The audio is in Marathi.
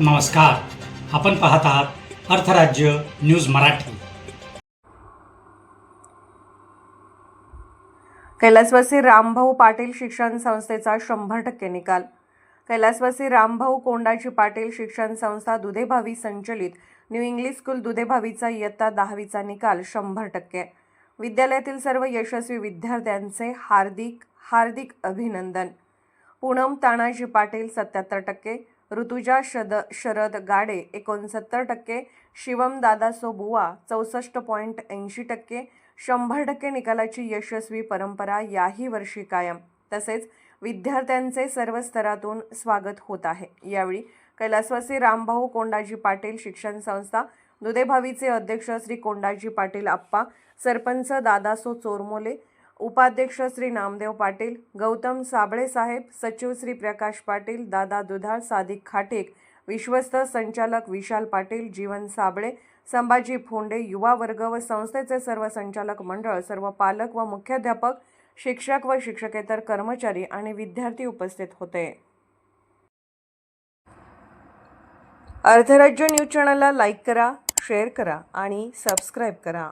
नमस्कार. आपण पाहत आहात अर्थराज्य न्यूज मराठी. कैलासवासी रामभाऊ पाटील शिक्षण संस्थेचा 100% निकाल. कैलासवासी रामभाऊ कोंडाजी पाटील शिक्षण संस्था दुधेभावी संचलित न्यू इंग्लिश स्कूल दुधेभावीचा इयत्ता 10वीचा निकाल 100%. विद्यालयातील सर्व यशस्वी विद्यार्थ्यांचे हार्दिक अभिनंदन. पूनम तानाजी पाटील 77%, ऋतुजा शरद गाडे 69%, शिवम दादासो बुवा 64.80%. 100% निकालाची यशस्वी परंपरा याही वर्षी कायम. तसेच विद्यार्थ्यांचे सर्व स्तरातून स्वागत होत आहे. यावेळी कैलासवासी रामभाऊ कोंडाजी पाटील शिक्षण संस्था दुधेभावीचे अध्यक्ष श्री कोंडाजी पाटील आप्पा, सरपंच दादासो चोरमोले, उपाध्यक्ष श्री नामदेव पाटील, गौतम साबळे साहेब, सचिव श्री प्रकाश पाटील, दादा दुधाळ, सादिक खाटेक, विश्वस्त संचालक विशाल पाटील, जीवन साबळे, संभाजी फोंडे, युवा वर्ग व संस्थेचे सर्व संचालक मंडळ, सर्व पालक व मुख्याध्यापक, शिक्षक व शिक्षकेतर कर्मचारी आणि विद्यार्थी उपस्थित होते. अर्थराज्य न्यूज चॅनलला लाईक करा, शेअर करा आणि सबस्क्राईब करा.